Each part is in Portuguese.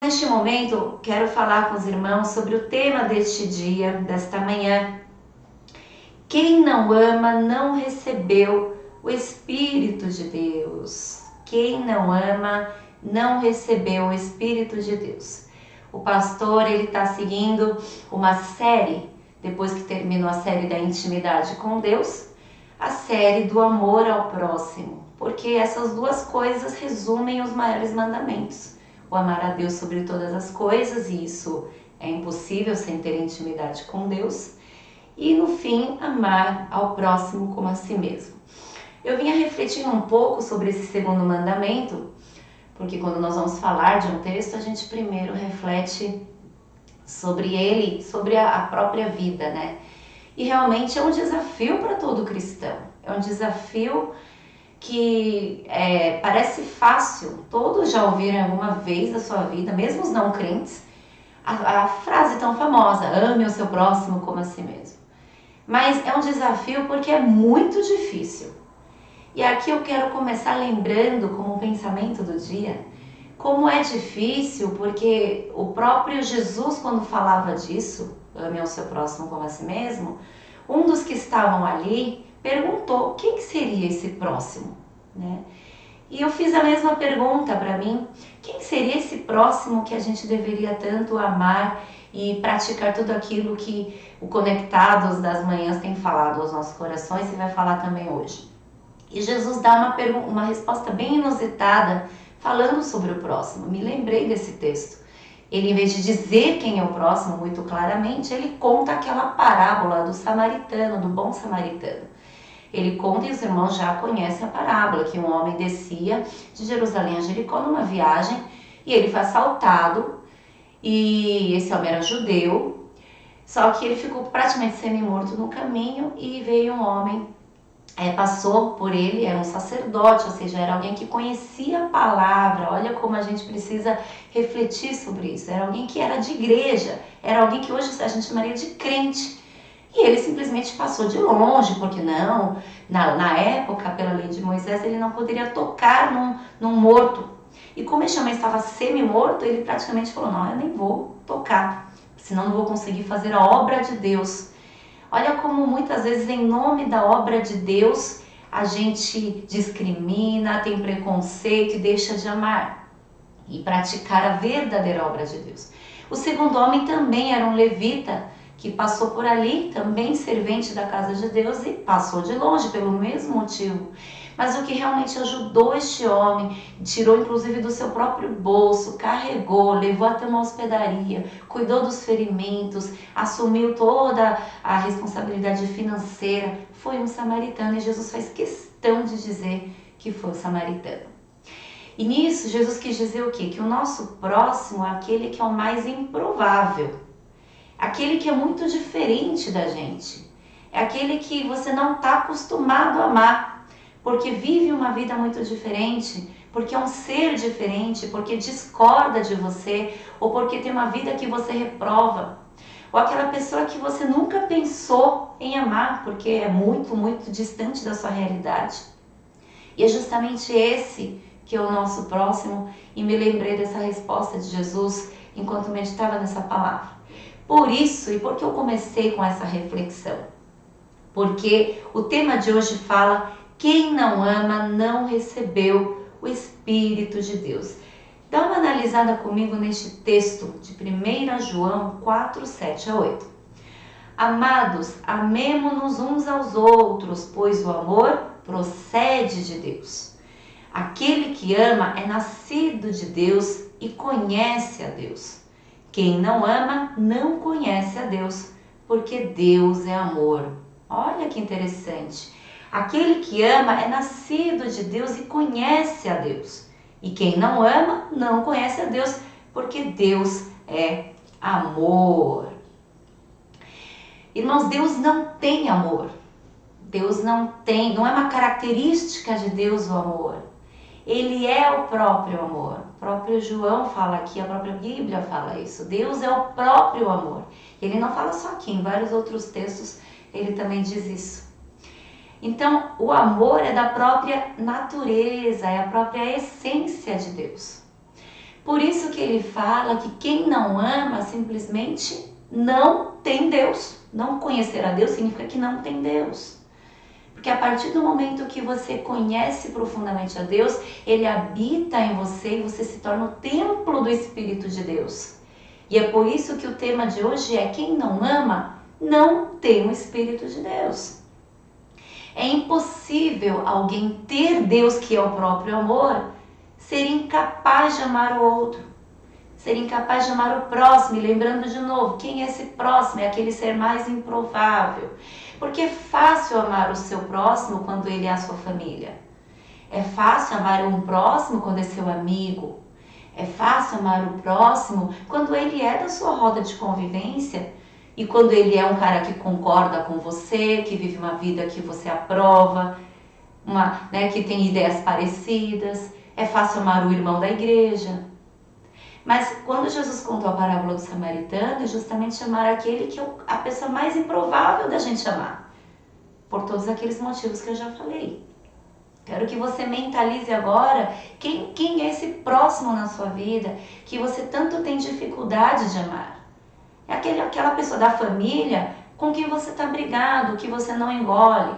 Neste momento, quero falar com os irmãos sobre o tema deste dia, desta manhã. Quem não ama não recebeu o Espírito de Deus. Quem não ama não recebeu o Espírito de Deus. O pastor ele está seguindo uma série, depois que terminou a série da intimidade com Deus, a série do amor ao próximo, porque essas duas coisas resumem os maiores mandamentos. O amar a Deus sobre todas as coisas, e isso é impossível sem ter intimidade com Deus. E no fim, amar ao próximo como a si mesmo. Eu vinha refletindo um pouco sobre esse segundo mandamento, porque quando nós vamos falar de um texto, a gente primeiro reflete sobre ele, sobre a própria vida, né? E realmente é um desafio para todo cristão. É um desafio que parece fácil. Todos já ouviram alguma vez da sua vida, mesmo os não crentes, a frase tão famosa: ame o seu próximo como a si mesmo. Mas é um desafio porque é muito difícil. E aqui eu quero começar lembrando, como um pensamento do dia, como é difícil, porque o próprio Jesus, quando falava disso, ame ao seu próximo como a si mesmo, um dos que estavam ali perguntou quem que seria esse próximo, né? E eu fiz a mesma pergunta para mim: quem seria esse próximo que a gente deveria tanto amar e praticar tudo aquilo que o Conectados das Manhãs tem falado aos nossos corações e vai falar também hoje? E Jesus dá uma resposta bem inusitada falando sobre o próximo. Me lembrei desse texto. Ele, em vez de dizer quem é o próximo muito claramente, ele conta aquela parábola do samaritano, do bom samaritano. Ele conta, e os irmãos já conhecem a parábola, que um homem descia de Jerusalém a Jericó numa viagem e ele foi assaltado, e esse homem era judeu, só que ele ficou praticamente semi-morto no caminho, e veio um homem, passou por ele, era um sacerdote, ou seja, era alguém que conhecia a palavra. Olha como a gente precisa refletir sobre isso. Era alguém que era de igreja, era alguém que hoje a gente chamaria de crente. E ele simplesmente passou de longe, porque não, na época, pela lei de Moisés, ele não poderia tocar num morto. E como esse homem estava semi-morto, ele praticamente falou: não, eu nem vou tocar, senão não vou conseguir fazer a obra de Deus. Olha como muitas vezes, em nome da obra de Deus, a gente discrimina, tem preconceito e deixa de amar e praticar a verdadeira obra de Deus. O segundo homem também era um levita, que passou por ali, também servente da casa de Deus, e passou de longe pelo mesmo motivo. Mas o que realmente ajudou este homem, tirou inclusive do seu próprio bolso, carregou, levou até uma hospedaria, cuidou dos ferimentos, assumiu toda a responsabilidade financeira, foi um samaritano. E Jesus faz questão de dizer que foi um samaritano. E nisso Jesus quis dizer o quê? Que o nosso próximo é aquele que é o mais improvável, aquele que é muito diferente da gente, é aquele que você não está acostumado a amar, porque vive uma vida muito diferente, porque é um ser diferente, porque discorda de você, ou porque tem uma vida que você reprova, ou aquela pessoa que você nunca pensou em amar, porque é muito, muito distante da sua realidade. E é justamente esse que é o nosso próximo, e me lembrei dessa resposta de Jesus enquanto meditava nessa palavra. Por isso, e por que eu comecei com essa reflexão? Porque o tema de hoje fala: quem não ama não recebeu o Espírito de Deus. Dá uma analisada comigo neste texto de 1 João 4, 7 a 8. Amados, amemo-nos uns aos outros, pois o amor procede de Deus. Aquele que ama é nascido de Deus e conhece a Deus. Quem não ama não conhece a Deus, porque Deus é amor. Olha que interessante. Aquele que ama é nascido de Deus e conhece a Deus. E quem não ama não conhece a Deus, porque Deus é amor. Irmãos, Deus não tem amor. Deus não é uma característica de Deus o amor. Ele é o próprio amor. O próprio João fala aqui, a própria Bíblia fala isso. Deus é o próprio amor. Ele não fala só aqui, em vários outros textos ele também diz isso. Então, o amor é da própria natureza, é a própria essência de Deus. Por isso que ele fala que quem não ama simplesmente não tem Deus. Não conhecer a Deus significa que não tem Deus. Porque a partir do momento que você conhece profundamente a Deus, Ele habita em você e você se torna o templo do Espírito de Deus. E é por isso que o tema de hoje é: quem não ama, não tem o Espírito de Deus. É impossível alguém ter Deus, que é o próprio amor, ser incapaz de amar o outro, ser incapaz de amar o próximo. E lembrando de novo, quem é esse próximo? É aquele ser mais improvável. Porque é fácil amar o seu próximo quando ele é a sua família. É fácil amar um próximo quando é seu amigo. É fácil amar o próximo quando ele é da sua roda de convivência e quando ele é um cara que concorda com você, que vive uma vida que você aprova, que tem ideias parecidas. É fácil amar o irmão da igreja. Mas quando Jesus contou a parábola do samaritano, é justamente amar aquele que é a pessoa mais improvável da gente amar, por todos aqueles motivos que eu já falei. Quero que você mentalize agora quem é esse próximo na sua vida que você tanto tem dificuldade de amar. É aquela pessoa da família com quem você está brigado, que você não engole,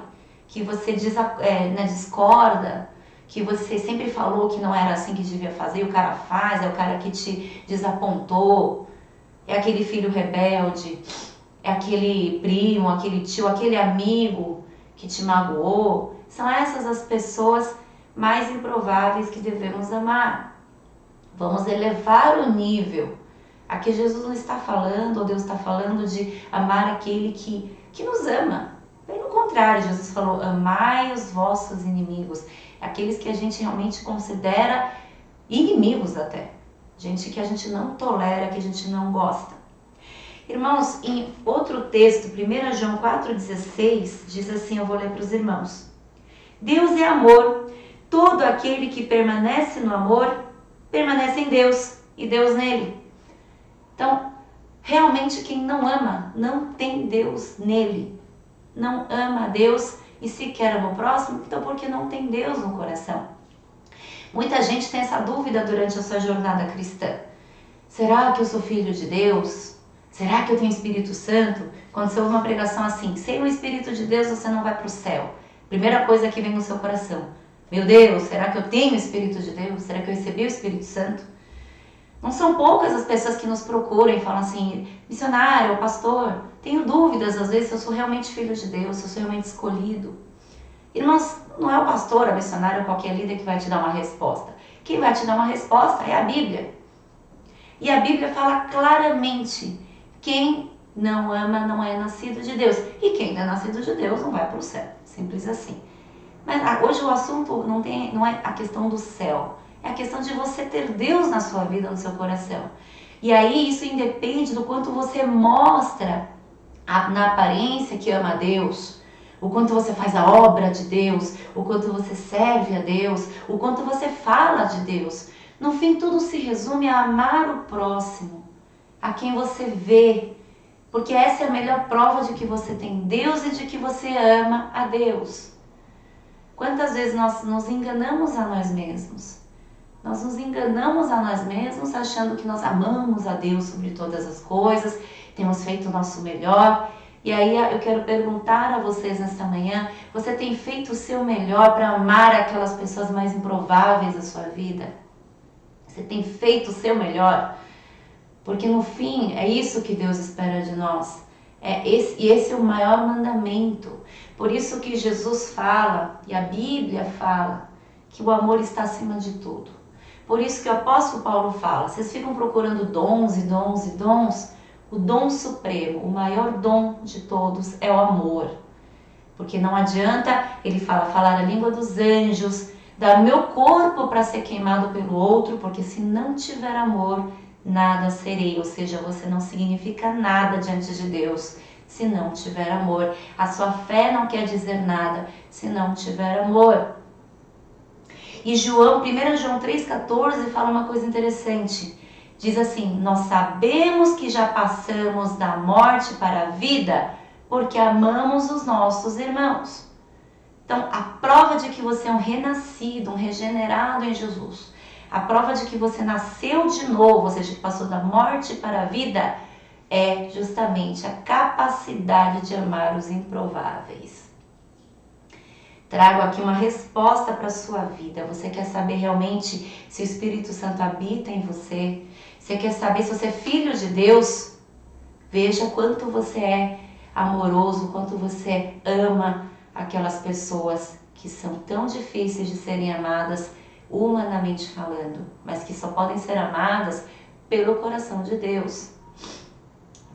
que você discorda, que você sempre falou que não era assim que devia fazer e o cara faz, é o cara que te desapontou, é aquele filho rebelde, é aquele primo, aquele tio, aquele amigo que te magoou. São essas as pessoas mais improváveis que devemos amar. Vamos elevar o nível. Aqui Jesus não está falando, ou Deus está falando de amar aquele que nos ama. Pelo contrário, Jesus falou: amai os vossos inimigos. Aqueles que a gente realmente considera inimigos até. Gente que a gente não tolera, que a gente não gosta. Irmãos, em outro texto, 1 João 4,16, diz assim, eu vou ler para os irmãos. Deus é amor. Todo aquele que permanece no amor, permanece em Deus e Deus nele. Então, realmente quem não ama, não tem Deus nele. Não ama a Deus e sequer ama o próximo, então porque não tem Deus no coração. Muita gente tem essa dúvida durante a sua jornada cristã. Será que eu sou filho de Deus? Será que eu tenho Espírito Santo? Quando você ouve uma pregação assim, sem o Espírito de Deus você não vai para o céu. Primeira coisa que vem no seu coração: meu Deus, será que eu tenho o Espírito de Deus? Será que eu recebi o Espírito Santo? Não são poucas as pessoas que nos procuram e falam assim: missionário, pastor, tenho dúvidas às vezes se eu sou realmente filho de Deus, se eu sou realmente escolhido. Irmãos, não é o pastor, a missionária ou qualquer líder que vai te dar uma resposta. Quem vai te dar uma resposta é a Bíblia. E a Bíblia fala claramente: quem não ama não é nascido de Deus. E quem não é nascido de Deus não vai para o céu. Simples assim. Mas hoje o assunto não é a questão do céu. É a questão de você ter Deus na sua vida, no seu coração. E aí isso independe do quanto você mostra na aparência que ama a Deus, o quanto você faz a obra de Deus, o quanto você serve a Deus, o quanto você fala de Deus. No fim, tudo se resume a amar o próximo, a quem você vê, porque essa é a melhor prova de que você tem Deus e de que você ama a Deus. Quantas vezes nós nos enganamos a nós mesmos? Nós nos enganamos a nós mesmos achando que nós amamos a Deus sobre todas as coisas, temos feito o nosso melhor. E aí eu quero perguntar a vocês nesta manhã: você tem feito o seu melhor para amar aquelas pessoas mais improváveis da sua vida? Você tem feito o seu melhor? Porque no fim é isso que Deus espera de nós. Esse é o maior mandamento. Por isso que Jesus fala, e a Bíblia fala, que o amor está acima de tudo. Por isso que o apóstolo Paulo fala: vocês ficam procurando dons e dons e dons. O dom supremo, o maior dom de todos é o amor. Porque não adianta, ele fala, falar a língua dos anjos, dar o meu corpo para ser queimado pelo outro, porque se não tiver amor, nada serei. Ou seja, você não significa nada diante de Deus se não tiver amor. A sua fé não quer dizer nada se não tiver amor. E 1 João 3,14 fala uma coisa interessante. Diz assim: nós sabemos que já passamos da morte para a vida porque amamos os nossos irmãos. Então, a prova de que você é um renascido, um regenerado em Jesus, A prova de que você nasceu de novo, ou seja, que passou da morte para a vida, é justamente a capacidade de amar os improváveis. Trago aqui uma resposta para a sua vida. Você quer saber realmente se o Espírito Santo habita em você? Você quer saber se você é filho de Deus? Veja quanto você é amoroso, quanto você ama aquelas pessoas que são tão difíceis de serem amadas, humanamente falando, mas que só podem ser amadas pelo coração de Deus.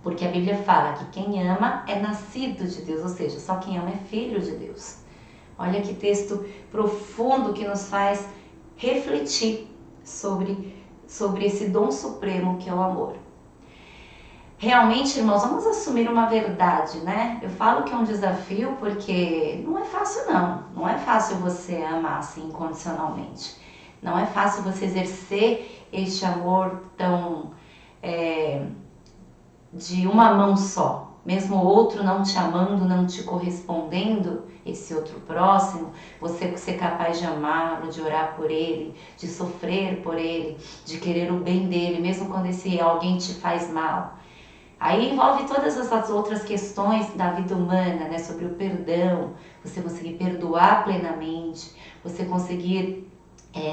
Porque a Bíblia fala que quem ama é nascido de Deus, ou seja, só quem ama é filho de Deus. Olha que texto profundo que nos faz refletir sobre esse dom supremo que é o amor. Realmente, irmãos, vamos assumir uma verdade, né? Eu falo que é um desafio porque não é fácil não. Não é fácil você amar assim incondicionalmente. Não é fácil você exercer este amor tão de uma mão só. Mesmo o outro não te amando, não te correspondendo, esse outro próximo, você ser capaz de amá-lo, de orar por ele, de sofrer por ele, de querer o bem dele, mesmo quando esse alguém te faz mal. Aí envolve todas essas outras questões da vida humana, né? Sobre o perdão, você conseguir perdoar plenamente, você conseguir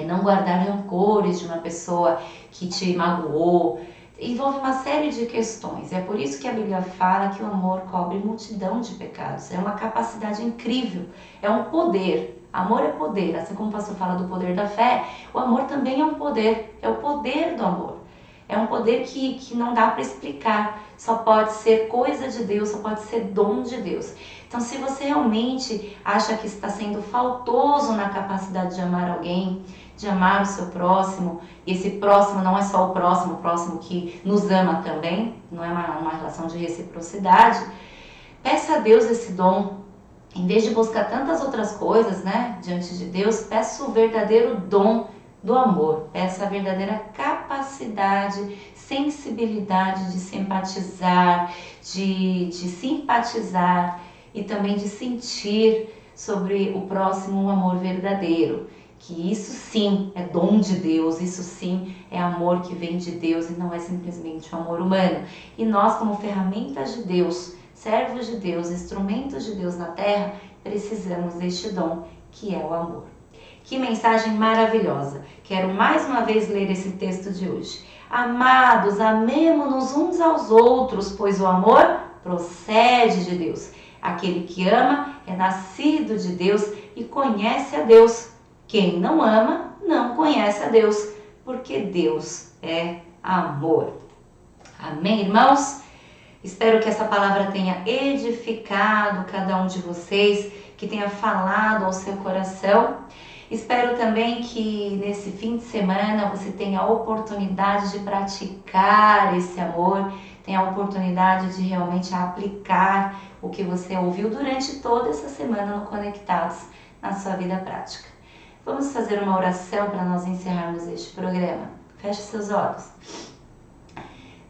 não guardar rancores de uma pessoa que te magoou. Envolve uma série de questões. É por isso que a Bíblia fala que o amor cobre multidão de pecados. É uma capacidade incrível, é um poder. Amor é poder, assim como o pastor fala do poder da fé, o amor também é um poder, é o poder do amor. É um poder que não dá para explicar, só pode ser coisa de Deus, só pode ser dom de Deus. Então, se você realmente acha que está sendo faltoso na capacidade de amar alguém, de amar o seu próximo, e esse próximo não é só o próximo que nos ama também, não é uma relação de reciprocidade, peça a Deus esse dom. Em vez de buscar tantas outras coisas, né, diante de Deus, peça o verdadeiro dom do amor, peça a verdadeira capacidade, sensibilidade de simpatizar, de simpatizar e também de sentir sobre o próximo um amor verdadeiro. Que isso sim é dom de Deus, isso sim é amor que vem de Deus e não é simplesmente um amor humano. E nós, como ferramentas de Deus, servos de Deus, instrumentos de Deus na terra, precisamos deste dom que é o amor. Que mensagem maravilhosa! Quero mais uma vez ler esse texto de hoje. Amados, amemo-nos uns aos outros, pois o amor procede de Deus. Aquele que ama é nascido de Deus e conhece a Deus. Quem não ama não conhece a Deus, porque Deus é amor. Amém, irmãos? Espero que essa palavra tenha edificado cada um de vocês, que tenha falado ao seu coração. Espero também que nesse fim de semana você tenha a oportunidade de praticar esse amor, tenha a oportunidade de realmente aplicar o que você ouviu durante toda essa semana no Conectados na sua vida prática. Vamos fazer uma oração para nós encerrarmos este programa. Feche seus olhos.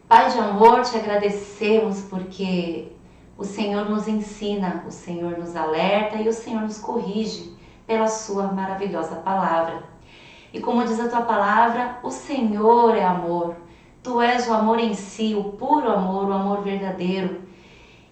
Pai de amor, te agradecemos porque o Senhor nos ensina, o Senhor nos alerta e o Senhor nos corrige pela sua maravilhosa palavra. E como diz a tua palavra, o Senhor é amor. Tu és o amor em si, o puro amor, o amor verdadeiro.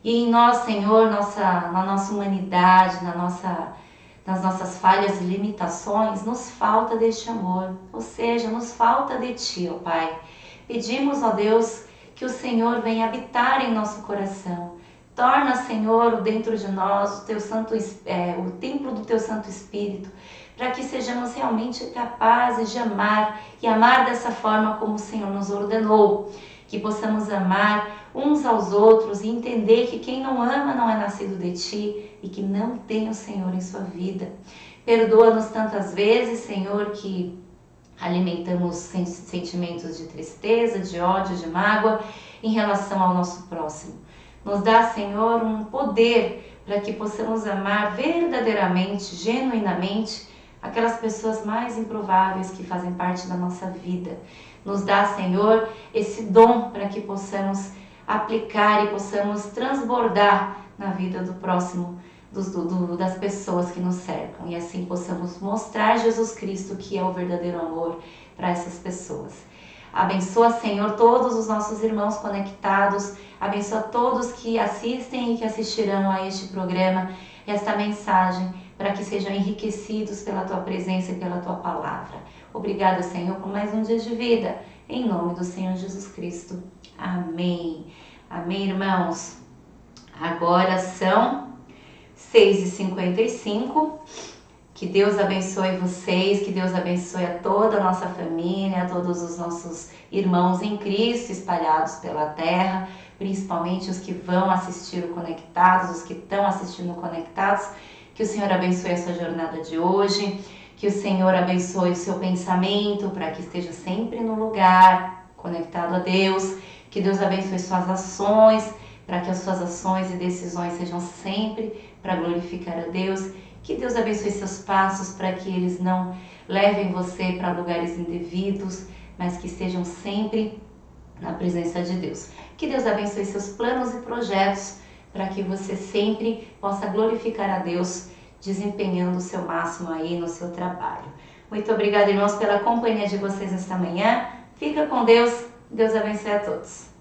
E em nós, Senhor, na nossa humanidade, nas nossas falhas e limitações, nos falta deste amor. Ou seja, nos falta de Ti, ó Pai. Pedimos, ó Deus, que o Senhor venha habitar em nosso coração. Torna, Senhor, dentro de nós o templo do Teu Santo Espírito, para que sejamos realmente capazes de amar e amar dessa forma como o Senhor nos ordenou. Que possamos amar uns aos outros e entender que quem não ama não é nascido de Ti e que não tem o Senhor em sua vida. Perdoa-nos tantas vezes, Senhor, que alimentamos sentimentos de tristeza, de ódio, de mágoa em relação ao nosso próximo. Nos dá, Senhor, um poder para que possamos amar verdadeiramente, genuinamente, aquelas pessoas mais improváveis que fazem parte da nossa vida. Nos dá, Senhor, esse dom para que possamos aplicar e possamos transbordar na vida do próximo das pessoas que nos cercam e assim possamos mostrar Jesus Cristo, que é o verdadeiro amor para essas pessoas. Abençoa, Senhor, todos os nossos irmãos conectados, abençoa todos que assistem e que assistirão a este programa, esta mensagem, para que sejam enriquecidos pela Tua presença e pela Tua palavra. Obrigada, Senhor, por mais um dia de vida, em nome do Senhor Jesus Cristo. Amém. Amém, irmãos. Agora são 6h55. Que Deus abençoe vocês, que Deus abençoe a toda a nossa família, a todos os nossos irmãos em Cristo espalhados pela terra, principalmente os que vão assistir o Conectados, os que estão assistindo o Conectados. Que o Senhor abençoe a sua jornada de hoje, que o Senhor abençoe o seu pensamento para que esteja sempre no lugar, conectado a Deus. Que Deus abençoe suas ações, para que as suas ações e decisões sejam sempre para glorificar a Deus. Que Deus abençoe seus passos para que eles não levem você para lugares indevidos, mas que estejam sempre na presença de Deus. Que Deus abençoe seus planos e projetos para que você sempre possa glorificar a Deus, desempenhando o seu máximo aí no seu trabalho. Muito obrigada, irmãos, pela companhia de vocês esta manhã. Fica com Deus. Deus abençoe a todos.